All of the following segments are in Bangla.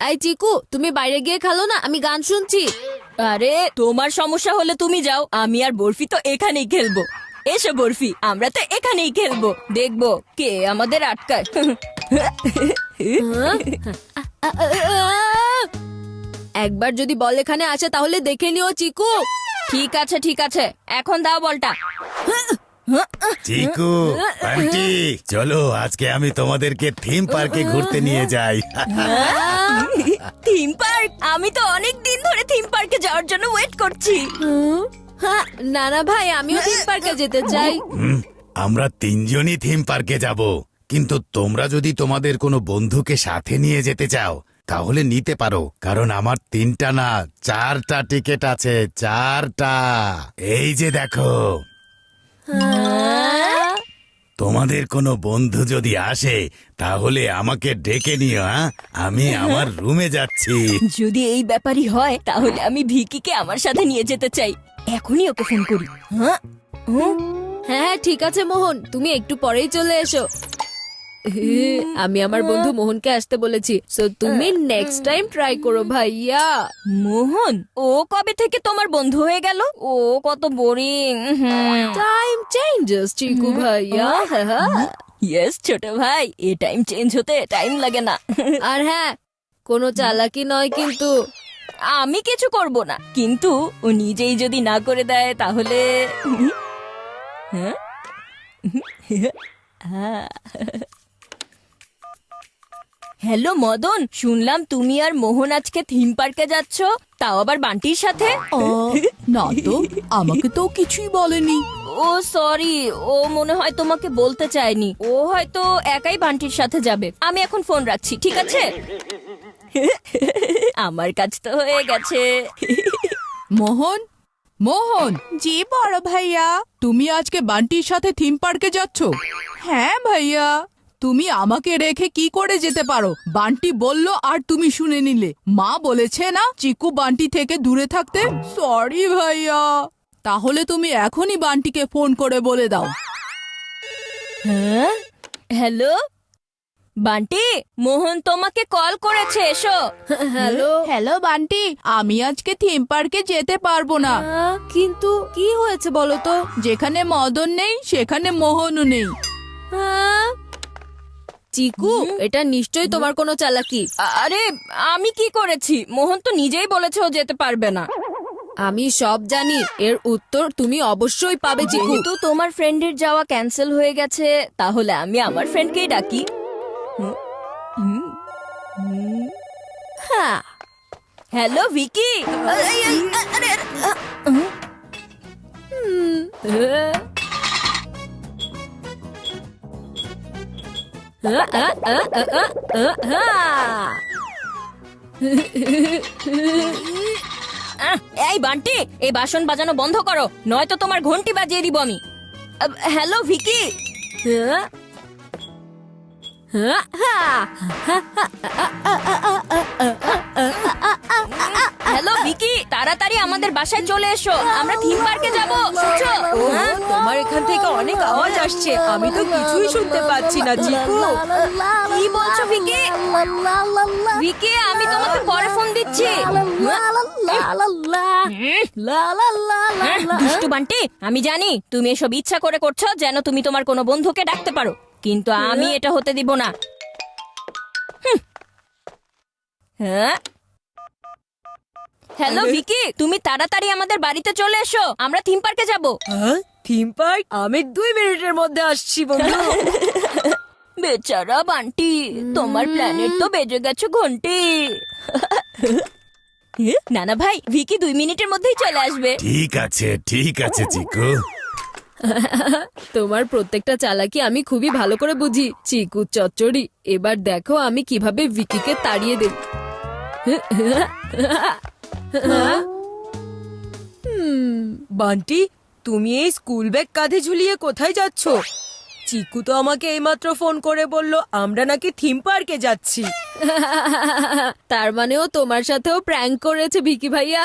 এই চিকু, তুমি বাইরে গিয়ে খেলো না, আমি গান শুনছি। আরে তোমার সমস্যা হলে তুমি যাও, আমি আর বরফি তো এখানেই খেলবো। এসো বরফি, আমরা তো এখানেই খেলবো, দেখবো কে আমাদের আটকায়। একবার যদি বল এখানে আসে তাহলে দেখে নিও চিকু। ঠিক আছে ঠিক আছে, এখন দাও বলটা। চিকু আন্টি, চলো আজকে আমি তোমাদেরকে থিম পার্কে ঘুরতে নিয়ে যাই। Theme park? আমি তো অনেক দিন ধরে থিম পার্কে যাওয়ার জন্য ওয়েট করছি। হ্যাঁ, নানা ভাই, আমিও থিম পার্কে যেতে চাই। আমরা তিনজনই থিম পার্কে যাব, কিন্তু তোমরা যদি তোমাদের কোনো বন্ধুকে সাথে নিয়ে যেতে চাও তাহলে নিতে পারো, কারণ আমার 3টা না 4টা টিকিট আছে, 4টা। এই যে দেখো, তোমাদের কোনো বন্ধু যদি আসে তাহলে আমাকে ডেকে নিও। আমি আমার রুমে যাচ্ছি। যদি এই ব্যাপারই হয় তাহলে আমি ভিকিকে আমার সাথে নিয়ে যেতে চাই, এখনই ওকে ফোন করি। হ্যাঁ হ্যাঁ ঠিক আছে মোহন, তুমি একটু পরেই চলে এসো। আমি আমার বন্ধু মোহনকে আসতে বলেছি, সো তুমি নেক্সট টাইম ট্রাই করো ভাইয়া। মোহন? ও কবে থেকে তোমার বন্ধু হয়ে গেল? ও কত বোরিং। টাইম চেঞ্জেস চিকু ভাইয়া। ইয়েস ছোট ভাই, এ টাইম চেঞ্জ হতে টাইম লাগে না। আর হ্যাঁ, কোনো চালাকি নয় কিন্তু। আমি কিছু করব না, কিন্তু ও নিজেই যদি না করে দেয় তাহলে। হ্যালো মদন, শুনলাম তুমি আর মোহন আজকে থিম পার্কে যাচ্ছ, তাও আবার বান্টির সাথে। না তো, আমাকে তো কিছুই বলেনি। ও সরি, ও মনে হয় তোমাকে বলতে চায়নি, ও হয়তো একাই বান্টির সাথে যাবে। আমি এখন ফোন রাখছি, ঠিক আছে? আমার কাজ তো হয়ে গেছে। মোহন, মোহন। জি বড় ভাইয়া। তুমি আজকে বান্টির সাথে থিম পার্কে যাচ্ছ? হ্যাঁ ভাইয়া। তুমি আমাকে রেখে কি করে যেতে পারো? বান্টি বলল আর তুমি শুনে নিলে। মা বলেছে না চিকু বান্টি থেকে দূরে থাকতে। সরি ভাইয়া। তাহলে তুমি এখনই বান্টিকে ফোন করে বলে দাও। হ্যাঁ, হ্যালো বান্টি, মোহন তোমাকে কল করেছে, এসো। হ্যালো। হ্যালো বান্টি, আমি আজকে থিম পার্কে যেতে পারবো না। কিন্তু কি হয়েছে বলো তো? যেখানে মদন নেই সেখানে মোহনও নেই। চিকু, এটা নিশ্চয়ই তোমার কোনো চালাকি। আরে আমি কি করেছি? মোহন তো নিজেই বলেছে ও যেতে পারবে না। আমি সব জানি, এর উত্তর তুমি অবশ্যই পাবে চিকু। যেহেতু তোমার ফ্রেন্ডের যাওয়া ক্যান্সেল হয়ে গেছে, তাহলে আমি আমার ফ্রেন্ডকেই ডাকি। হ্যাঁ। হ্যালো ভিকি। এই বান্টি, এই বাসন বাজানো বন্ধ করো, নয়তো তোমার ঘন্টি বাজিয়ে দিব আমি। হ্যালো ভিকি। হ্যালো ভিকি, তাড়াতাড়ি আমাদের বাসায় চলে এসো, আমরা থিম পার্কে যাব। শুনছো? তোমার এখান থেকে অনেক আওয়াজ আসছে, আমি তো কিছুই শুনতে পাচ্ছি না চিকু। কি বলছো ভিকি? ভিকি, আমি তোমাকে পরে ফোন দিচ্ছি। দুষ্টু বান্টি, আমি জানি তুমি এসব ইচ্ছা করে করছো যেন তুমি তোমার কোনো বন্ধুকে ডাকতে পারো, কিন্তু আমি এটা হতে দিব না। হ্যাঁ, হ্যালো ভিকি, তুমি তাড়াতাড়ি আমাদের বাড়িতে চলে এসো, আমরা থিম পার্কে যাব। Theme park? আমি 2 মিনিটের মধ্যে আসছি বন্ধু। বেচারা বান্টি, তোমার প্ল্যানেট তো বেজে গেছে ঘন্টি। নানা ভাই, ভিকি 2 মিনিটের মধ্যেই চলে আসবে। ঠিক আছে চিকু। তোমার প্রত্যেকটা চালাকি আমি খুবই ভালো করে বুঝি চিকু চচ্চড়ি। এবার দেখো আমি কিভাবে ভিকিকে তাড়িয়ে দেব। বান্টি, তুমি এই স্কুল ব্যাগ কাঁধে ঝুলিয়ে কোথায় যাচ্ছ? চিকু তো আমাকে এইমাত্র ফোন করে বলল আমরা নাকি থিম পার্কে যাচ্ছি। তার মানেও তোমার সাথেও প্র্যাঙ্ক করেছে ভিকি ভাইয়া।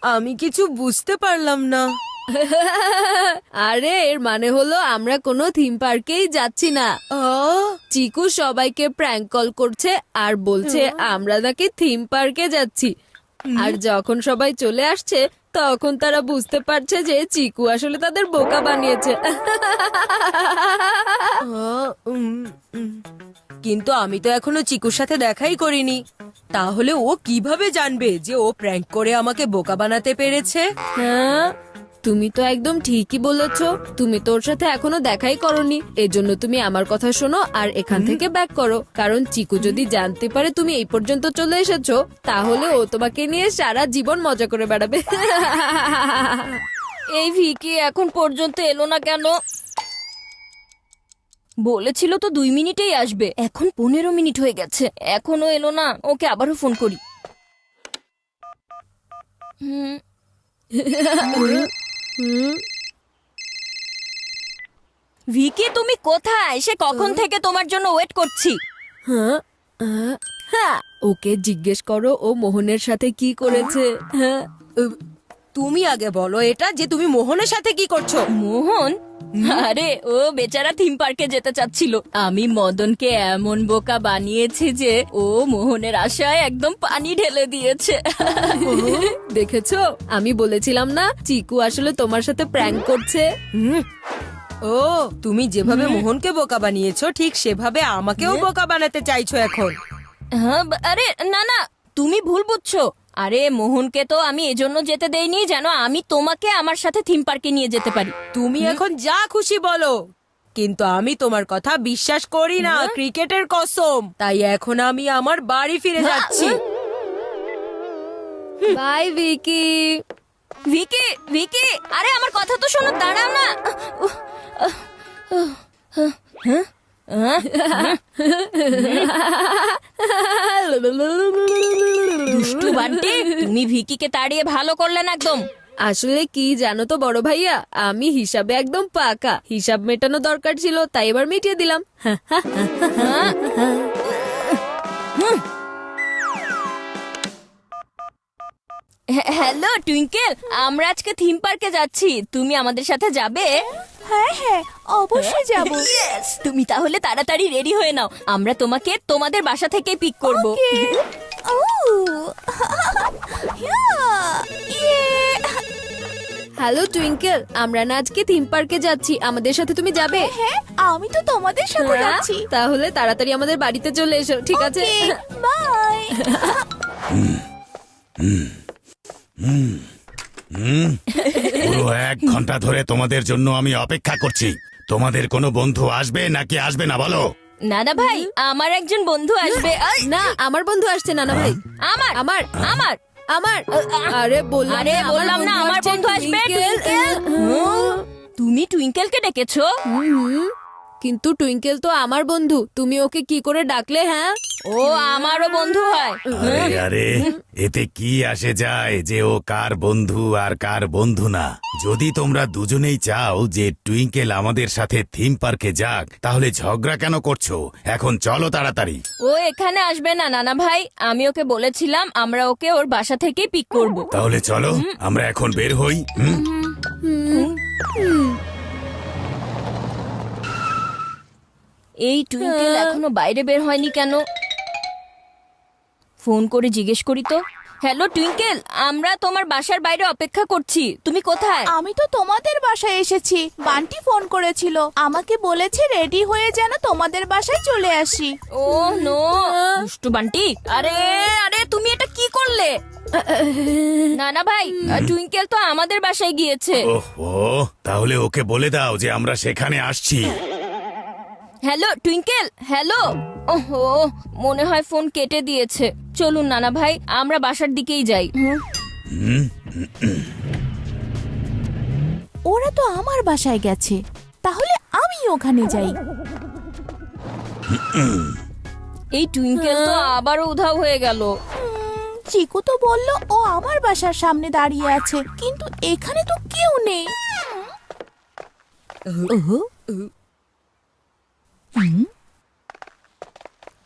আমি কিছু বুঝতে পারলাম না। আরে এর মানে হলো আমরা কোনো থিম পার্কেই যাচ্ছি না। চিকু সবাইকে প্র্যাঙ্ক কল করছে আর বলছে আমরা নাকি থিম পার্কে যাচ্ছি। আর যখন সবাই চলে আসছে তখন তারা বুঝতে পারছে যে চিকু আসলে তাদের বোকা বানিয়েছে। কিন্তু আমি তো এখনো চিকুর সাথে দেখাই করিনি, তাহলে ও কিভাবে জানবে যে ও প্র্যাঙ্ক করে আমাকে বোকা বানাতে পেরেছে? হ্যাঁ, তুমি তো একদম ঠিকই বলেছ। তুমি তোর সাথে এখনো দেখাই করনি, এজন্য তুমি আমার কথা শোনো আর এখান থেকে ব্যাক করো। কারণ চিকু যদি জানতে পারে তুমি এই পর্যন্ত চলে এসেছো, তাহলে ও তোমাকে নিয়ে সারা জীবন মজা করে বেড়াবে। এই ভিকি এখন পর্যন্ত এলো না কেন? বলেছিল তো 2 মিনিটেই আসবে, এখন 15 মিনিট হয়ে গেছে, এখনো এলো না। ওকে আবারও ফোন করি। ভিকি তুমি কোথায়? সে কখন থেকে তোমার জন্য ওয়েট করছি। হ্যাঁ, ওকে জিজ্ঞেস করো ও মোহনের সাথে কি করেছে। হ্যাঁ, তুমি আগে বলো এটা যে তুমি মোহনের সাথে কি করছো? মোহন? আরে ও বেচারা থিম পার্কে যেতে চাচ্ছিল। আমি মদনকে এমন বোকা বানিয়েছি যে ও মোহনের আশায় একদম পানি ঢেলে দিয়েছে। দেখেছো, আমি বলেছিলাম না চিকু আসলে তোমার সাথে প্র্যাঙ্ক করছে। ও, তুমি যেভাবে মোহনকে বোকা বানিয়েছো ঠিক সেভাবে আমাকেও বোকা বানাতে চাইছো এখন। হ্যাঁ, আরে না না, তুমি ভুল বুঝছো। আরে মোহনকে তো আমি এজন্য যেতে দেইনি যেন আমি তোমাকে আমার সাথে থিম পার্কে নিয়ে যেতে পারি। তুমি এখন যা খুশি বলো, কিন্তু আমি তোমার কথা বিশ্বাস করি না, ক্রিকেটের কসম। তাই এখন আমি আমার বাড়ি ফিরে যাচ্ছি। বাই ভিকি। ভিকি ভিকি, আরে আমার কথা তো শোনো, দাঁড়াও না। দুষ্টু বান্টি, তুমি ভিকিকে তাড়িয়ে ভালো করলে না একদম। আসলে কি জানো তো বড় ভাইয়া, আমি হিসাবে একদম পাকা। হিসাব মেটানো দরকার ছিল, তাই এবার মিটিয়ে দিলাম। হ্যালো টুইঙ্কেল, আমরা আজকে থিম পার্কে যাচ্ছি, তুমি আমাদের সাথে যাবে? হ্যাঁ হ্যাঁ, অবশ্যই যাব। Yes! তুমি তাহলে তাড়াতাড়ি রেডি হয়ে নাও, আমরা তোমাকে তোমাদের বাসা থেকে পিক করব। হ্যালো টুইঙ্কেল, আমরা না আজকে থিম পার্কে যাচ্ছি, আমাদের সাথে তুমি যাবে? হ্যাঁ, আমি তো তোমাদের সাথে যাচ্ছি। তাহলে তাড়াতাড়ি আমাদের বাড়িতে চলে এসো, ঠিক আছে? বাই। পুরো 1 ঘন্টা ধরে তোমাদের জন্য আমি অপেক্ষা করছি। তোমাদের কোনো বন্ধু আসবে নাকি আসবে না বলো? নানা ভাই, আমার একজন বন্ধু আসবে। না, আমার বন্ধু আসছে না, না ভাই। আমার আমার আমার আমার আরে বললাম আরে বললাম না আমার বন্ধু আসবে। টুইঙ্কেল, তুমি টুইঙ্কেলকে ডেকেছো? কিন্তু টুইঙ্কেল তো আমার বন্ধু, তুমি ওকে কি করে ডাকলে? হ্যাঁ, ও আমারও বন্ধু হয়। আরে আরে, এতে কি আসে যায় যে ও কার বন্ধু আর কার বন্ধু না? যদি তোমরা দুজনেই চাও যে টুইঙ্কেল আমাদের সাথে থিম পার্কে যাক, তাহলে ঝগড়া কেন করছো? এখন চলো তাড়াতাড়ি। ও এখানে আসবে না নানা ভাই, আমি ওকে বলেছিলাম আমরা ওকে ওর বাসা থেকে পিক করব। তাহলে চলো আমরা এখন বের হই। এই টুইঙ্কেল এখনো বাইরে বের হয়নি কেন? ফোন করে জিজ্ঞেস করি তো। হ্যালো টুইঙ্কেল, আমরা তোমার বাসার বাইরে অপেক্ষা করছি, তুমি কোথায়? আমি তো তোমাদের বাসায় এসেছি। বান্টি ফোন করেছিল, আমাকে বলেছে রেডি হয়ে যেন তোমাদের বাসায় চলে আসি। ও নো, দুষ্টু বান্টি, আরে আরে তুমি এটা কি করলে? নানা ভাই, টুইঙ্কেল তো আমাদের বাসায় গিয়েছে। ওহো, তাহলে ওকে বলে দাও যে আমরা সেখানে আসছি। Hello twinkle, hello. ওহো, মনে হয় ফোন কেটে দিয়েছে। চলুন নানা ভাই, আমরা বাসার দিকেই যাই। ওরা তো আমার বাসায় গেছে, তাহলে আমি ওখানে যাই। এই টুইঙ্কেল তো আবারও উধাও হয়ে গেল। চিকু তো বলল ও আমার বাসার সামনে দাঁড়িয়ে আছে, কিন্তু এখানে তো কেউ নেই।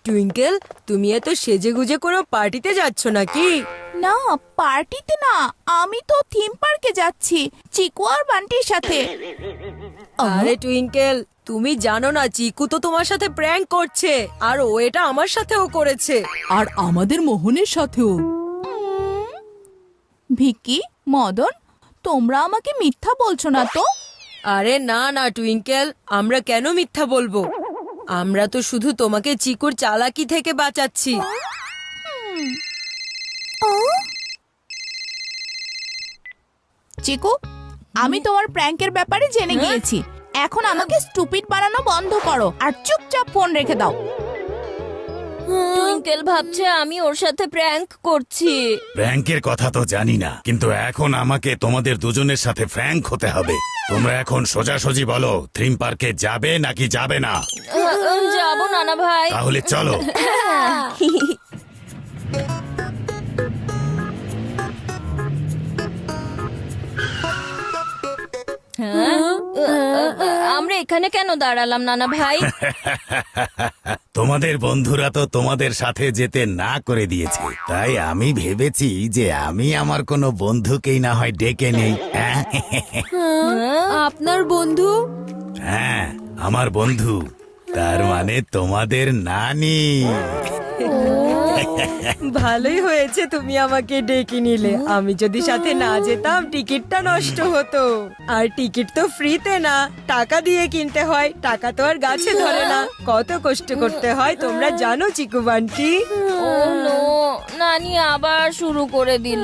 টুইঙ্কেল, তুমি এত সেজেগুজে কোনো পার্টিতে যাচ্ছ নাকি? না, পার্টিতে না, আমি তো থিম পার্কে যাচ্ছি চিকু আর বান্টির সাথে। আরে টুইঙ্কেল, তুমি জানো না চিকু তো তোমার সাথে প্র্যাঙ্ক করছে, আর ও এটা আমার সাথেও করেছে। আর আমাদের মোহনের সাথেও। ভিকি, মদন, তোমরা আমাকে মিথ্যা বলছো না তো? আরে না না টুইঙ্কেল, আমরা কেন মিথ্যা বলবো? আমরা তো শুধু তোমাকে চিকুর চালাকি থেকে বাঁচাচ্ছি। চিকু, আমি তোমার প্র্যাঙ্কের ব্যাপারে জেনে গিয়েছি। এখন আমাকে স্টুপিড বানানো বন্ধ করো আর চুপচাপ ফোন রেখে দাও। টুইঙ্কেল ভাবছে আমি ওর সাথে প্র্যাঙ্ক করছি। ফ্র্যাঙ্কের কথা তো জানি না, কিন্তু এখন আমাকে তোমাদের দুজনের সাথে ফ্র্যাঙ্ক হতে হবে। তোমরা এখন সোজাসুজি বলো, থিম পার্কে যাবে নাকি যাবে না? যাবো নানা ভাই। তাহলে চলো। আমরা এখানে কেন দাঁড়ালাম নানা ভাই? তোমাদের বন্ধুরা তো তোমাদের সাথে যেতে না করে দিয়েছে, তাই আমি ভেবেছি যে আমি আমার কোনো বন্ধুকেই না হয় ডেকে নেই। আপনার বন্ধু? হ্যাঁ, আমার বন্ধু, তার মানে তোমাদের নানি। ভালোই হয়েছে তুমি আমাকে ডেকে নিলে। আমি যদি সাথে না যেতাম টিকিটটা নষ্ট হতো। আর টিকিট তো ফ্রিতে না, টাকা দিয়ে কিনতে হয়। টাকা তো আর গাছে ধরে না, কত কষ্ট করতে হয় তোমরা জানো চিকু বান্টি। ও নো, নানি আবার শুরু করে দিল।